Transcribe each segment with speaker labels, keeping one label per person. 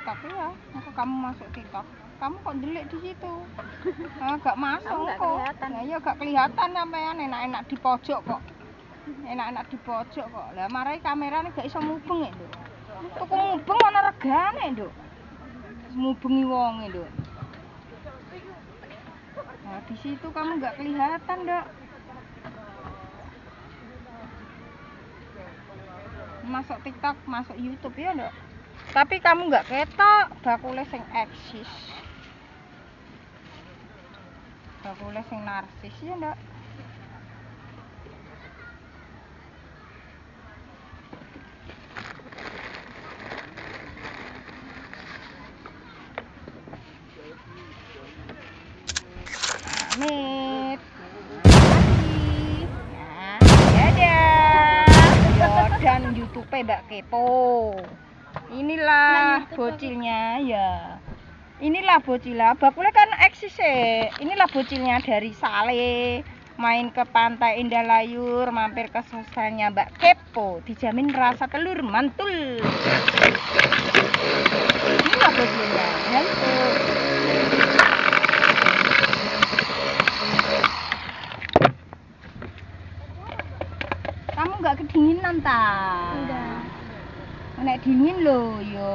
Speaker 1: TikTok ya. Maka kamu masuk TikTok. Kamu kok delik di situ? Gak masuk kok. Nah, ya gak kelihatan sampean enak-enak di pojok kok. Enak-enak di pojok kok. Lah marai kamerane gak iso mubeng ya, Nduk. Tuku mubeng ana regane, Nduk. Mubengi wonge, Nduk. Nah, di situ kamu gak kelihatan, Nduk. Masuk TikTok, masuk YouTube ya, Nduk. Tapi kamu gak ketok bakule sing eksis. Bakule sing narsis ya, Nduk. Amit. Ya, dadah. Dan YouTube Mbak Kepo. Inilah bocilnya ya. Inilah bocilnya. Bakule kan eksis e. Inilah bocilnya dari Sale. Main ke Pantai Indah Layur, mampir ke sosanya Mbak Kepo. Dijamin rasa telur mantul. Inilah bocilnya. Mantul. Kamu nggak kedinginan tak?
Speaker 2: Enggak.
Speaker 1: Nek dingin loh, yo.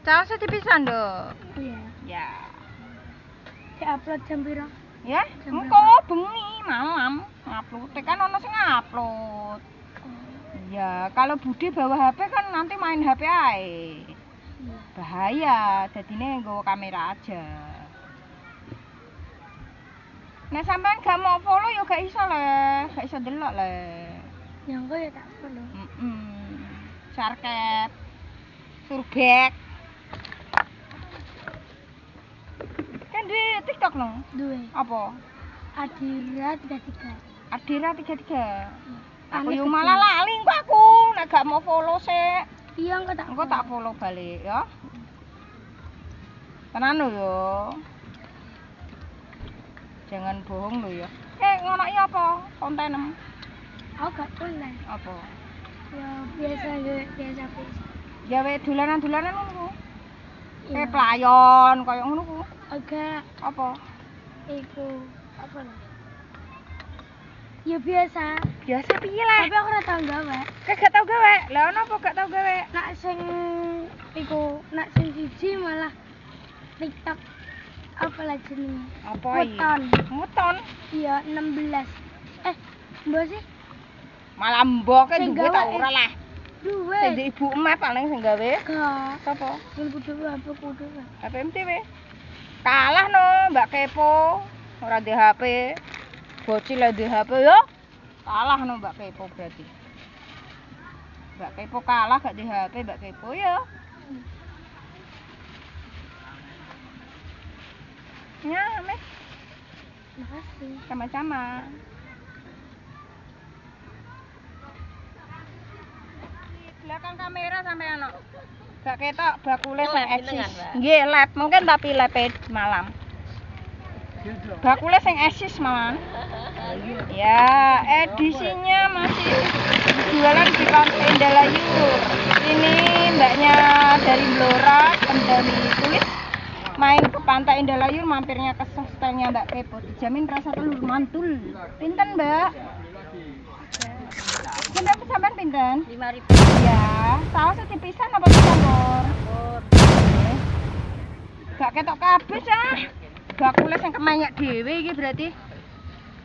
Speaker 1: Cara dipisah, Nduk.
Speaker 2: Iya.
Speaker 1: Ya.
Speaker 2: Di-upload jam piro?
Speaker 1: Ya,
Speaker 2: Jam
Speaker 1: engko bengi malam ngupload. Kan ono sing ngupload. Ya, kalau Budi bawa HP kan nanti main HP ae. Bahaya, jadinya nggawa kamera aja. Nek sampean gak mau follow ya gak iso le, gak iso delok le.
Speaker 2: Ya engko ya tak follow.
Speaker 1: Sarket. Surbek. Kan di TikTok no?
Speaker 2: Duwe.
Speaker 1: Apa?
Speaker 2: Adira 33.
Speaker 1: Adira 33. Aku
Speaker 2: Ane
Speaker 1: yo
Speaker 2: gede.
Speaker 1: malah lali kok aku, nek gak mau follow sik.
Speaker 2: Iya engko tak
Speaker 1: follow balik ya. Tenan lho yo. Jangan bohong lho ya. Ngono iki apa? Kontenem.
Speaker 2: Aku gak boleh.
Speaker 1: Apa?
Speaker 2: Ya biasa.
Speaker 1: Gawe dolanan-dolanan ngono.
Speaker 2: Iya.
Speaker 1: Playon koyo ngono ku.
Speaker 2: Agak
Speaker 1: Apa?
Speaker 2: iku apa lah? Ya biasa.
Speaker 1: Biasa piye lah.
Speaker 2: Tapi aku ora tau gawe.
Speaker 1: Gak tau gawe. Lah ono apa gak tau gawe?
Speaker 2: Nak sing siji malah TikTok apa lah jenenge?
Speaker 1: Apa iki?
Speaker 2: Muton.
Speaker 1: Muton.
Speaker 2: Iya 16. Mbok sih
Speaker 1: Malah mboke
Speaker 2: Sing
Speaker 1: duwe
Speaker 2: gawe,
Speaker 1: ta ora lah.
Speaker 2: duwe.
Speaker 1: Sing di ibu emeh paling sing gawe.
Speaker 2: Gak.
Speaker 1: Sapa?
Speaker 2: Sing kudu apa kudu.
Speaker 1: HPMTW. Kalah no Mbak Kepo. Ora di HP. Bocil lah di HP yo. Kalah no Mbak Kepo berarti. Mbak Kepo kalah gak di HP Mbak Kepo ya. Ya, Mes.
Speaker 2: Makasih.
Speaker 1: Sama-sama. Belakang kamera sampai ano. Gak ketok bakule sing eksis. Nggih, lab. Mungkin tapi lab malam. Bakule sing eksis malam. Ya, edisinya masih jualan di Pantai Indah Layur. Ini mbaknya dari Blora, Kendali Kulit. Main ke Pantai Indah Layur, mampirnya ke sostelnya Mbak Kepo. Dijamin rasa telur mantul. Pinten, Mbak? Pinten sampean pinten?
Speaker 2: 5.000.
Speaker 1: Ya, saus dipisan apa dicampur? Gak ketok kabeh ah. Bakule sing kemenyek dhewe iki berarti.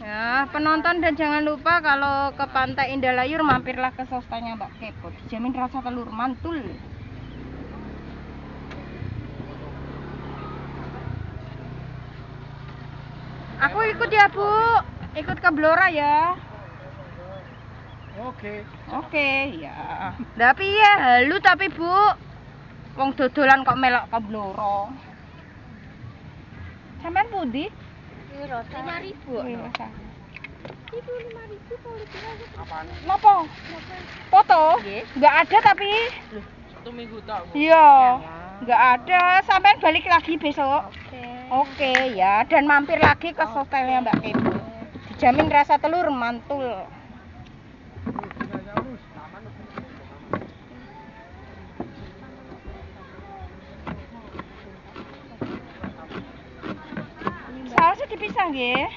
Speaker 1: Ya, penonton dan jangan lupa kalau ke Pantai Indah Layur mampirlah ke sostelnya Mbak Kepo. Dijamin rasa telur mantul. Aku ikut ya, Bu. Ikut ke Blora ya. Oke, ya. Tapi ya halu tapi, Bu. Wong dodolan kok melok ke Blora. Sampean pundi?
Speaker 2: Piro? 5.000.
Speaker 1: Itu 5.000 politik aja. Apaan? Napa? Foto? Nggak ada tapi.
Speaker 3: 1 minggu tok.
Speaker 1: Iya. Enggak ada. Sampean balik lagi besok.
Speaker 2: Oke.
Speaker 1: Oke ya, dan mampir lagi ke hotelnya Mbak Kebo. Dijamin rasa telur mantul. Sausnya dipisah nggih.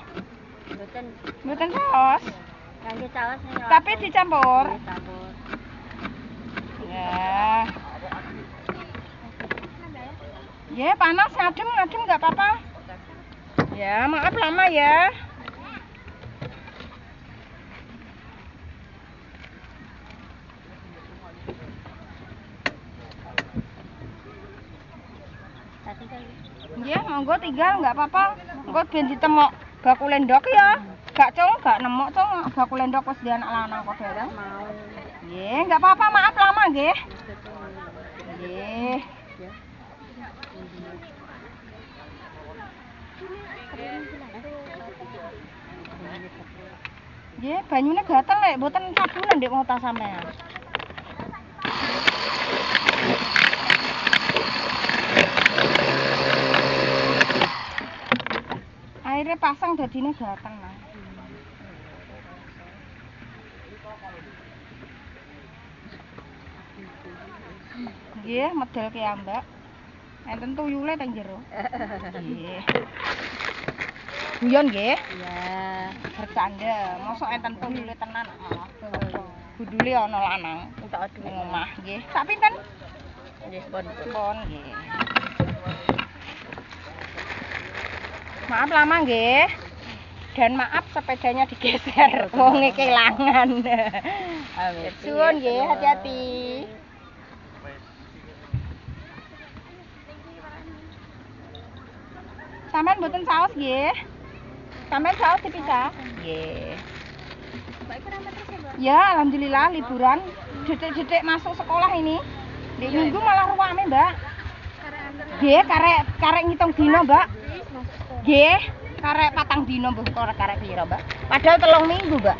Speaker 1: Mboten saus.
Speaker 2: Ngangge saus nih.
Speaker 1: Tapi dicampur.
Speaker 2: Dicampur.
Speaker 1: Ya. Ya, panas ngadem nggak apa-apa. Ya, maaf lama ya. Ya, monggo tinggal nggak apa-apa. Engko ben ditemok bakul endok ya. Gak cong, gak nemok cong bakul endok wis di anak lanang kok ya.
Speaker 2: Mau.
Speaker 1: Nggih, nggak apa-apa, maaf lama nggih. Nggih. Nggih, banyune gatel lek mboten sabunan ndek mau tas sampean. Airnya pasang dadine gatel lah. Nggih, medal ki ambak. Enten tuyule teng jero. Nggih. Guyon nggih?
Speaker 2: Ya.
Speaker 1: Bercanda, mosok enten tuyule tenan malah. Budule ana lanang
Speaker 2: Entuk adu.
Speaker 1: ning omah nggih. Sak pinten?
Speaker 2: Nggih, pon.
Speaker 1: Pon nggih. Maaf lama nggih. Dan maaf sepedanya digeser, wonge kelangan. Amin. Suwun nggih, hati-hati. Sampeyan mboten saus nggih? Sampeyan saus dipisah? Nggih. Ya, alhamdulillah liburan. Detik-detik masuk sekolah ini. Di minggu malah ruame, Mbak. Nggih, karek ngitung dino, Mbak. Nggih, karek 4 dino mbah kok karek pira, Mbak? Padahal 3 minggu, Mbak.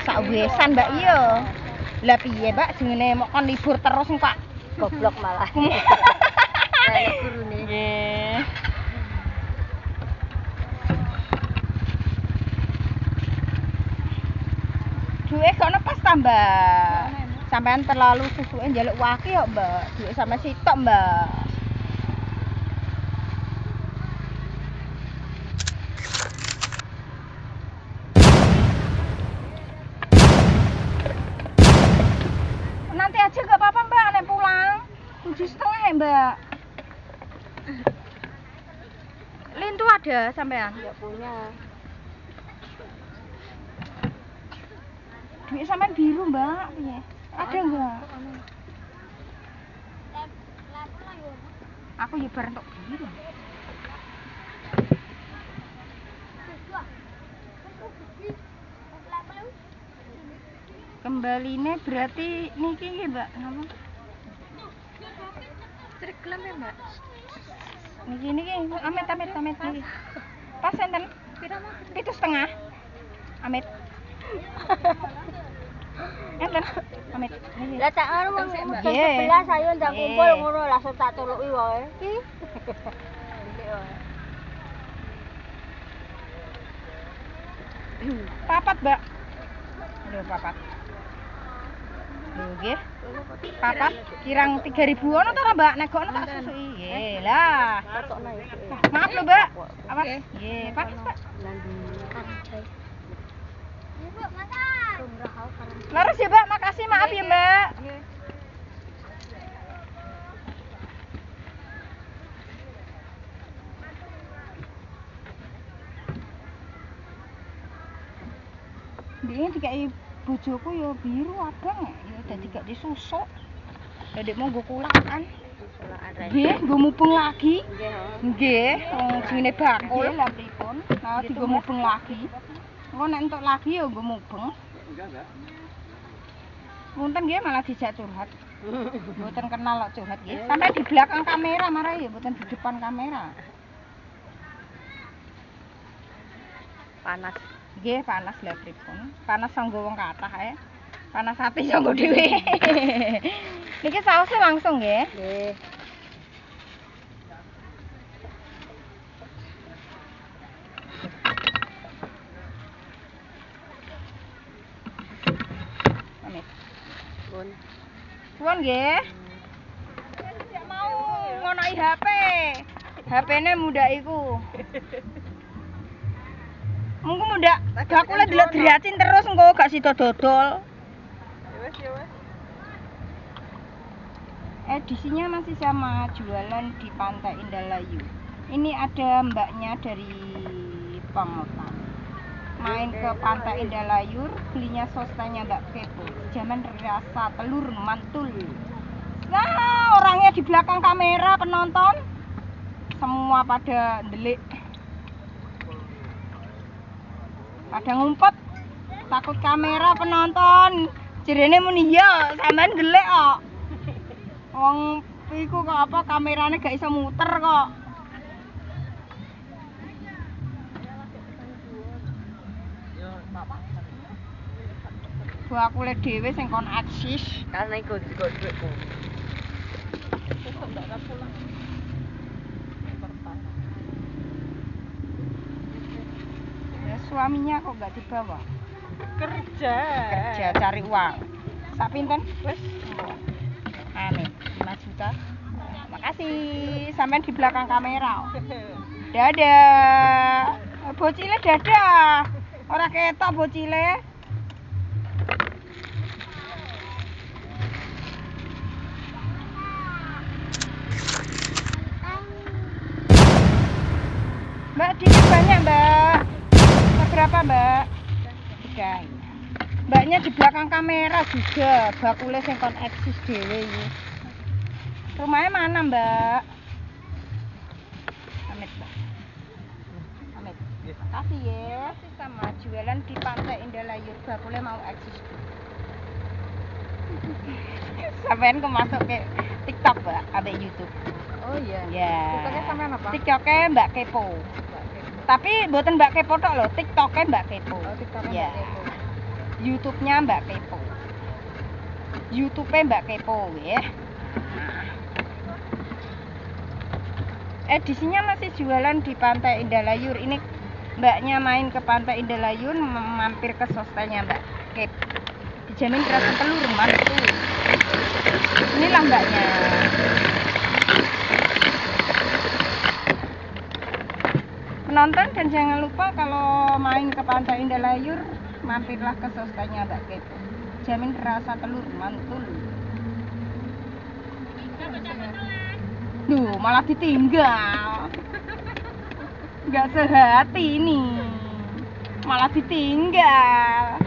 Speaker 1: Sak wesan, Mbak, iya. Lah piye, Mbak, jenenge mok kon libur terus kok
Speaker 2: Goblok malah. Gurune.
Speaker 1: Nggih. Duwe kok nepas ta, Mbak? Sampean terlalu susuke njaluk waki kok, Mbak. Duwe sampe sitok, Mbak. Nanti aja gak apa-apa, Mbak, nek pulang. 7,5 ya, Mbak. Lintu ada sampean?
Speaker 2: Enggak punya.
Speaker 1: Duit sampean biru, Mbak. Piye? Ada enggak? Aku ya bareng tok biru. Kembaline berarti niki nggih, Mbak. Napa?
Speaker 2: Reklam ya, Mbak?
Speaker 1: Niki amit niki. Pas enten?
Speaker 2: Pira, Mas?
Speaker 1: 7,5. Amit. Enten? Amit. Niki.
Speaker 2: Lah tak anu wong
Speaker 1: Nggih.
Speaker 2: 11 ayo ndang kumpul
Speaker 1: Nggih.
Speaker 2: ngono langsung tak tuluki wae.
Speaker 1: Papat, Mbak. Lho, papat. Lho, nggih. Papat kirang 3.000 ono ta, Mbak? Nek gak ono tak susuki. Nggih, lah.
Speaker 2: Tokno ya.
Speaker 1: Maaf lho, Mbak. Awas. Nggih, panas, Pak. Laras ya, Mbak. Makasih, maaf ya, Mbak. Dia dikai bojoku ya biru abang ya dadi gak disusuk. Dadi mau nggo kulaan. Nggih, nggo mubeng lagi. Nggih, wong jenenge bakul lha pripun. Nah, dienggo mubeng lagi. Engko nek entuk lagi ya nggo mubeng. Punten nggih malah dijak curhat. Mboten kenal kok curhat nggih. Sampai di belakang kamera marah ya, mboten di depan kamera.
Speaker 2: Panas.
Speaker 1: Nggih, panas lha pripun. Panas sanggo wong kathah ae. Panas ati sanggo dhewe. Niki sausnya langsung nggih.
Speaker 3: Nggih.
Speaker 1: Amit.
Speaker 3: Pun.
Speaker 1: Suwun nggih. Tidak mau ngonoi HP. HP-ne muda iku. Mungkin muda bakule delok driacin terus engko gak sida dodol.
Speaker 3: Ya wes.
Speaker 1: Edisinya masih sama, jualan di Pantai Indralayu. Ini ada mbaknya dari Pamotan. Main ke Pantai Indralayu, belinya sostanya Mbak Kepo. Zaman rasa telur mantul. Nah, orangnya di belakang kamera penonton semua pada ndelik. Pada ngumpet. Takut kamera penonton. Jerene muni ya, sampean ndelik kok. Wong iku kok apa kamerane gak iso muter kok. Bakule dhewe sing kon eksis.
Speaker 3: Karena ikut juga duitku.
Speaker 1: Ya, suaminya kok gak dibawa?
Speaker 3: Kerja
Speaker 1: Cari uang. Sak pinten? Wis. Amin. 5 juta. Makasih. Sampean di belakang kamera. Dadah. Bocile dadah. Ora ketok bocile. Mbak, dikit banyak, Mbak. Seberapa, Mbak? 3. Mbaknya di belakang kamera juga. Bakule sing kon eksis dhewe iki. Rumahnya mana, Mbak? Amit, Mbak. Amit. Makasih ya. Sama jualan di Pantai Indralayu. Bakule mau eksis. Sampean kok masuk ke TikTok, Mbak, ambek YouTube.
Speaker 3: Oh iya.
Speaker 1: Ya.
Speaker 3: TikToknya sampean apa?
Speaker 1: TikToknya Mbak Kepo. Tapi mboten Mbak Kepo tok lho, TikToknya Mbak Kepo.
Speaker 3: Oh, TikToknya
Speaker 1: Ya.
Speaker 3: Mbak Kepo.
Speaker 1: YouTube-nya Mbak Kepo. YouTube-nya Mbak Kepo ya. Edisinya masih jualan di Pantai Indralayu. Ini mbaknya main ke Pantai Indralayu, mampir ke sostanya Mbak Kepo. Dijamin rasa telur mantul. Inilah mbaknya. Penonton, dan jangan lupa kalau main ke Pantai Indralayu, mampirlah ke sostanya Mbak Kepo. Jamin rasa telur mantul. Duh, malah ditinggal. Nggak sehati ini. Malah ditinggal.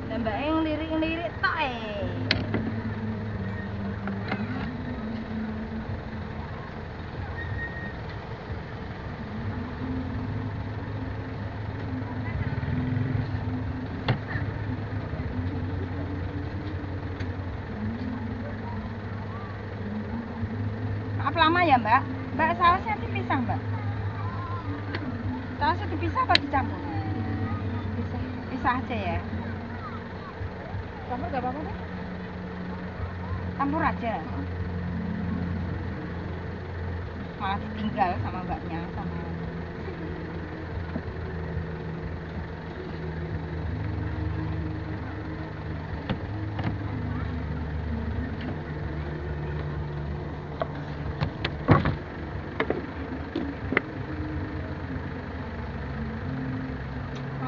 Speaker 1: Dan Mbak yang lirik-lirik tok Maaf lama ya, Mbak. Mbak, sausnya dipisah, Mbak. Sausnya dipisah apa dicampur? Pisah aja ya.
Speaker 3: Campur gak apa-apa deh.
Speaker 1: Campur aja. Malah ditinggal sama mbaknya sama.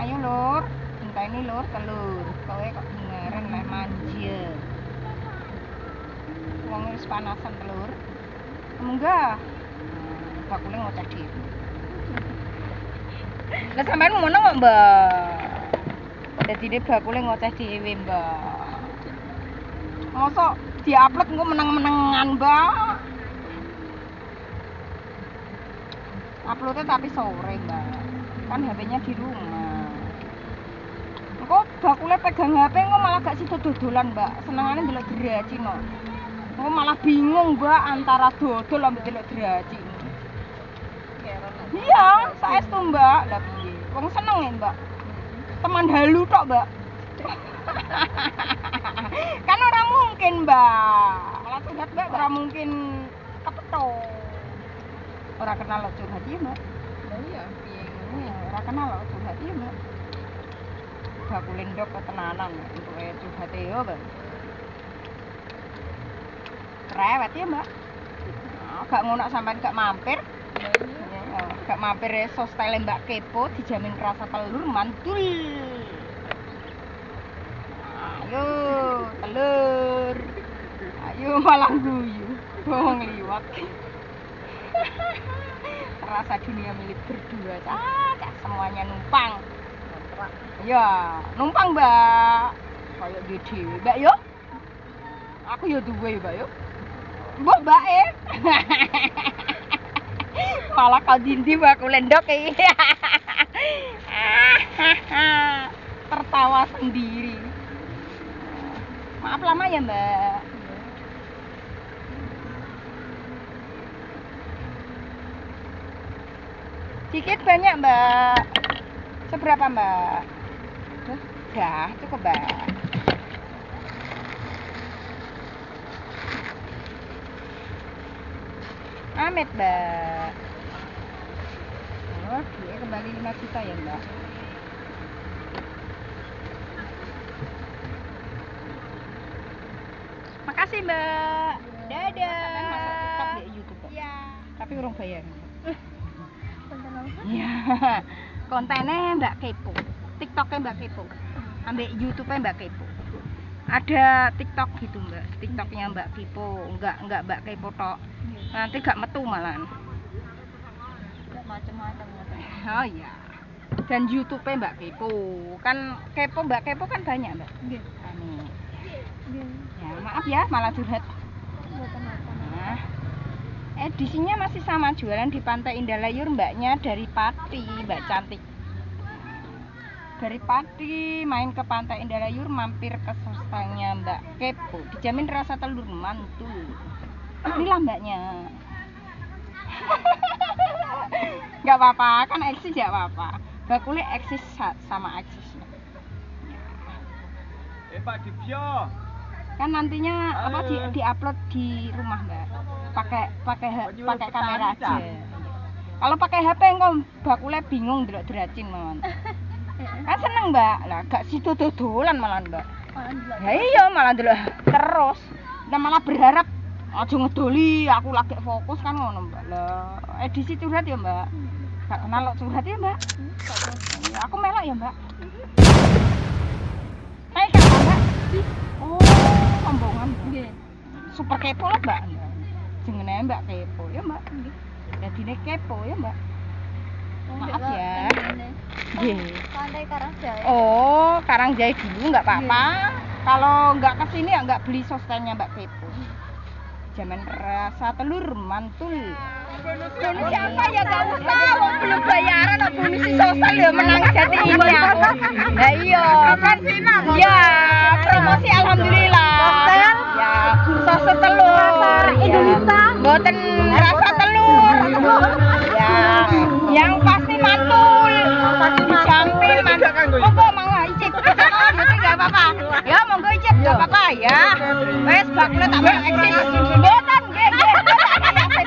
Speaker 1: Ayo lur, minta ini lur telur. Kowe kok ngeren leh manja. Wong wis panasan telur. Munggah. Bakule ngoceh dhewe. Lah sampean ngono kok, Mbak? Dadine bakule ngoceh dhewe, Mbak. Mosok diupload engko meneng-menengan, Mbak. Uploadnya tapi sore, Mbak. Kan HP-nya di rumah. Engko bakule pegang HP engko malah gak sido dodolan, Mbak. Senengane ndelok draji no. Engko malah bingung, Mbak, antara dodol ambek ndelok draji. Iya, saestu, Mbak. Lah piye? Wong seneng ya, Mbak. Teman halu tok, Mbak. Kan orang mungkin, Mbak. Malah curhat, Mbak, orang mungkin kepeto. Orang kenal lo curhat ya, Mbak.
Speaker 3: Oh iya, piye ngono ya.
Speaker 1: Orang kenal lo curhat ya, Mbak. Bakulen dok ketenanan untuk curhat ya, Mbak. Cerewet ya, Mbak. Gak ngono sampean gak mampir. Gak mampir sostyle Mbak Kepo dijamin rasa telur mantul. Ayo, telur. Ayo malah guyu. Wong liwat. Rasa dunia milik berdua. Semuanya numpang. Iya, numpang, Mbak. Kayak di dhewe, Mbak yo. Aku yo duwe, Mbak yo. Mbok mbake. Malah kau dindi aku lendok iki. Tertawa sendiri. Maaf lama ya, Mbak. Dikit banyak, Mbak. Seberapa, Mbak? Dah, cukup, Mbak. Amit, Mbak. Oh, dia kembali 5 juta ya, Mbak. Makasih, Mbak. Dadah. Sampai masuk TikTok di YouTube, Mbak. Iya. Tapi urung bayar.
Speaker 2: Konten apa?
Speaker 1: Iya. Kontennya Mbak Kepo. TikToknya Mbak Kepo. Ambek YouTube-nya Mbak Kepo. Ada TikTok gitu, Mbak. TikToknya Mbak Kepo, enggak Mbak Kepo tok. Nanti gak metu malahan.
Speaker 2: Macam-macam gitu.
Speaker 1: Oh iya. Dan YouTube-nya Mbak Kepo. Kan Kepo Mbak Kepo kan banyak, Mbak.
Speaker 2: Nggih.
Speaker 1: Amin.
Speaker 2: Nggih.
Speaker 1: Ya, maaf ya malah curhat.
Speaker 2: Mboten apa.
Speaker 1: Nah, edisinya masih sama, jualan di Pantai Indah Layur, Mbaknya dari Pati, Mbak cantik. Dari Pati main ke Pantai Indah Layur, mampir ke sostanya Mbak Kepo, dijamin rasa telur mantul. Inilah Mbaknya. Gak apa-apa, kan eksis gak apa-apa. Bakulnya eksis sama eksisnya.
Speaker 4: Pak Dibyo.
Speaker 1: Kan nantinya apa di-upload di rumah, Mbak. Pakai kamera aja. Kalau pakai HP engko bakule bingung ndelok-deracin mawon. Kan seneng, Mbak. Lah gak sido dodolan malah, Mbak. Ya iya malah ndelok terus. Lah malah berharap aja ngedoli, aku lagi fokus kan ngono, Mbak. Lah edisi curhat ya, Mbak. Gak kenal kok curhat ya, Mbak. Ya, aku melok ya, Mbak. Hai, Kak, Mbak. Oh, rombongan. Nggih. Super kepo lah, Mbak. Jenenge Mbak Kepo ya, Mbak. Nggih. Dadine kepo ya, Mbak. Maaf ya. Nggih.
Speaker 2: Pantai Karangjaya.
Speaker 1: Oh, Karangjaya dulu nggak apa-apa. Kalau nggak kesini ya nggak beli sostennya Mbak Kepo. Jaman rasa telur mantul. Bonus siapa ya nggak usah, wong belum bayaran kok bonus sosial ya menang jadi ini aku. Nah iya kan ya promosi alhamdulillah. Ya sosok telur Indonesia. Mboten rasa telur. Ya yang pasti mantul. Dijamin mantul. Monggo mangga icip. Nanti nggak apa-apa. Ya monggo icip nggak apa-apa ya. Wes bakule tak eksis. Mboten nggih nggih.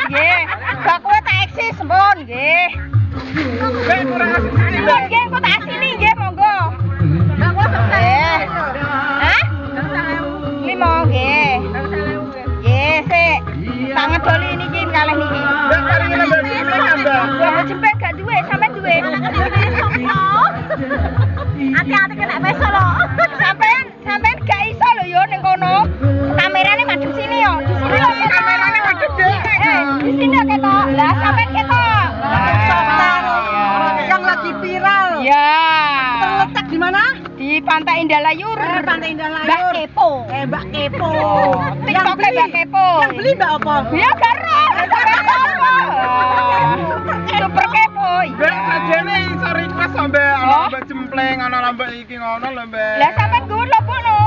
Speaker 1: Nggih. Bakule tak eksis mbon nggih. Mbon nggih kok tak asini nggih monggo. Nggih. Hah? 5 nggih. Nggih sik. Tak ngedoli niki kalih niki. Mbak jempek gak duwe, sampean duwe. Hati-hati kena besok lho. Sampean gak iso lho yo ning kono. Kamerane madhep sini yo. Di sini lho kamerane madhep di sini yo ketok. Lah sampean ketok. Yang lagi viral. Ya. Terletak di mana? Di Pantai Indah Layur. Pantai Indah Layur. Mbak Kepo. Mbak Kepo. TikToknya Mbak Kepo. Yang beli Mbak apa? Ya karo. Super kepo.
Speaker 4: Mbak sajane iso request sampe ana mbak cempleng, ana mbak iki ngono lho, Mbak.
Speaker 1: Lah sampean ngguwur lho, Bu no.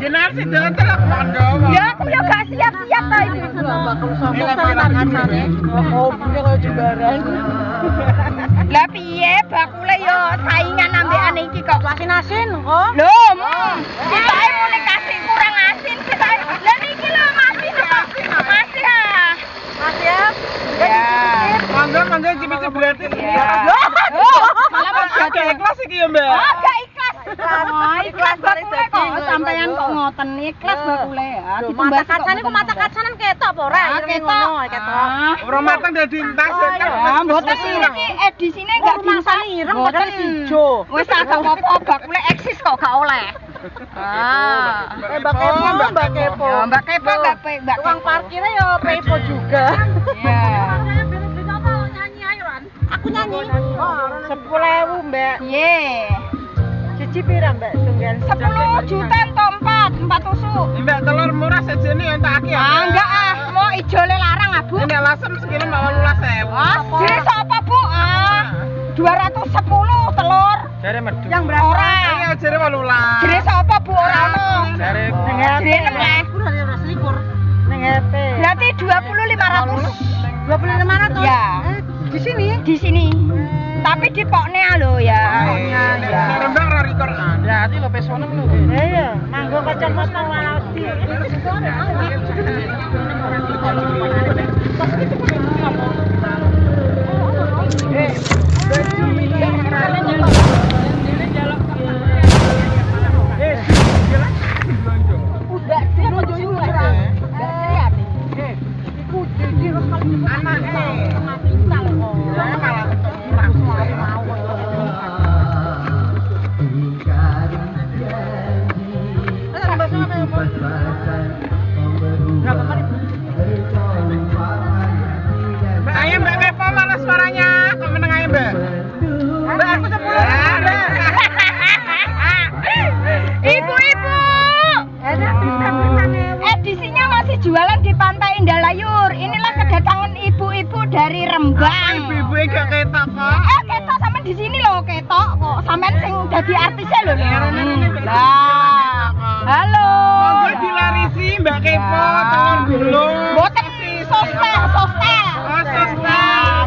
Speaker 4: Jenar sih dhewe lek monggo.
Speaker 1: Ya aku ya gak siap-siap ta iki.
Speaker 4: Ini tangan sana.
Speaker 3: Hobinya kayak jembaran.
Speaker 1: Lah piye piye bakule yo saingan ambekan iki kok.
Speaker 2: Asin-asin kok.
Speaker 1: Lho, sitae muni kasih kurang asin sitae. Lah niki lho masih asin. Masih ah.
Speaker 2: Mas ya.
Speaker 1: Ya.
Speaker 4: Mangga cipit berarti.
Speaker 1: Ya. Malah mau
Speaker 4: Gak
Speaker 1: jadi
Speaker 4: ikhlas iki ya, Mbak.
Speaker 1: Oh, gak ikhlas. Oh, ikhlas bakule kok sampean kok ngoten ikhlas bakule ya.
Speaker 2: Mata kacan iku mata kacanan ketok apa ora?
Speaker 1: Ketok.
Speaker 2: Ketok.
Speaker 4: Ora matang dadi entas kan.
Speaker 1: Ya, mboten iki edisine gak
Speaker 2: Kemasan ireng mboten ijo.
Speaker 1: Wis agak apa bakule eksis kok gak oleh. Ah.
Speaker 2: Mbak Kepo, Mbak Kepo.
Speaker 1: Ya, Mbak Kepo, Mbak
Speaker 2: Tukang
Speaker 1: Kepo.
Speaker 2: parkirnya ya Kepo juga.
Speaker 1: Ya.
Speaker 2: Aku nyanyi. 10.000 Mbak.
Speaker 1: Piye?
Speaker 2: Siji pira Mbak tunggal?
Speaker 1: 10 juta entuk 4 tusuk.
Speaker 4: Mbak telur murah sejene ya entak aki ya.
Speaker 1: Ah, enggak ah, mau ijole larang ah, Bu.
Speaker 4: Ini lasem sekilo 18.000.
Speaker 1: Ah, jadi sapa, Bu? Ah, 210 telur.
Speaker 4: Jare medhu.
Speaker 1: Yang berapa? Ora.
Speaker 4: Iya jare 18.
Speaker 1: Jadi sapa, Bu? Ora ono.
Speaker 4: Jare
Speaker 1: Jadi 6.
Speaker 2: Ning HP.
Speaker 1: Berarti 20.500.
Speaker 2: 2500.
Speaker 1: Ya.
Speaker 2: Di sini?
Speaker 1: Di sini. Tapi di poknya lho ya.
Speaker 4: ya. Rembang ra rikoran. Berarti lo pesone lho.
Speaker 2: Iya, manggo kacamata walati.
Speaker 1: Udah dia mau joyo ora. Enggak lihat nih. Iku jadi terus kali
Speaker 4: Anake.
Speaker 1: pintal kok.
Speaker 4: Malah Mbak ayo Mbak Kepo mana suaranya? Kok meneng ayo Mbak? Mbak aku 10 Mbak.
Speaker 1: Ibu-ibu. Edisinya masih jualan di Pantai Indah Layur. Inilah kedatangan ibu-ibu dari Rembang.
Speaker 4: Ibu-ibu gak ketok kok.
Speaker 1: Ketok sampean di sini loh, ketok kok. Sampean sing dadi artisnya lho. Lah. Halo.
Speaker 4: Monggo dilarisi Mbak Kepo telur gulung.
Speaker 1: Mboten sostel.
Speaker 4: Oh, sostel.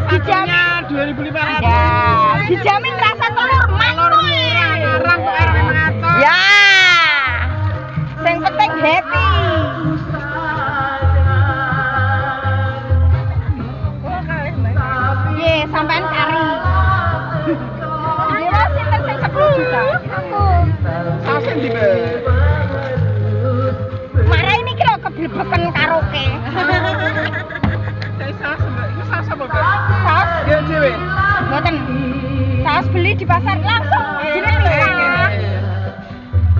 Speaker 4: Satunya 2.500.
Speaker 1: Ya, dijamin rasa telur mantul.
Speaker 4: Orang kok ngatur.
Speaker 1: Ya. Sing penting happy. Ye, sampean kari. Kira sinten sing 10 juta? Aku.
Speaker 4: Sasen di Mbak.
Speaker 1: Marah ini kira keblebeken karaoke.
Speaker 4: Kayak saus Mbak. Ini saus apa Mbak?
Speaker 1: Saus
Speaker 4: Dia dhewe.
Speaker 1: mboten. Saus beli di pasar langsung. Jadi pisah.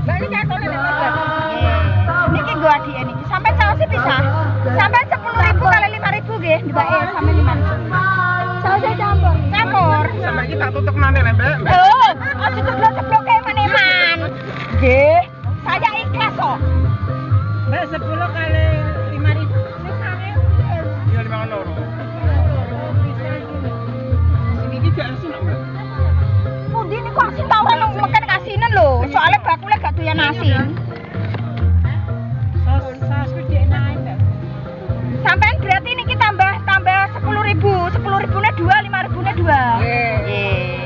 Speaker 1: Mbak ini katone nek order. Niki gua adike niki. Sampai sausnya pisah. Sampai 10.000 kali 5.000 nggih, Mbak sampai 5.000. Sausnya campur.
Speaker 4: Sampai kita tutup nanti lah Mbak.
Speaker 1: Oh, aja ceblok-ceblok kayak maneman. Nggih, saya ikhlas kok.
Speaker 2: Mbak 10 kali 5.000.
Speaker 4: Iya 5 loro. Sini iki gak asin Mbak.
Speaker 1: Pundi niku asin ta ora nang meken kasinen lho. Soalnya bakule gak doyan asin.
Speaker 2: Saus gede enak Mbak.
Speaker 1: Sampean berarti niki tambah 10.000. 10.000-ne 2, 5.000-ne 2. Nggih.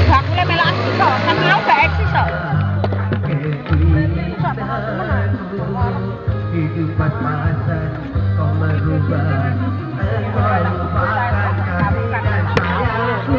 Speaker 1: Bakule melok asin kok. Kan mau gak eksis kok.
Speaker 5: Kehidupan masa kau merubah engkau lupakan kami dan sayangku.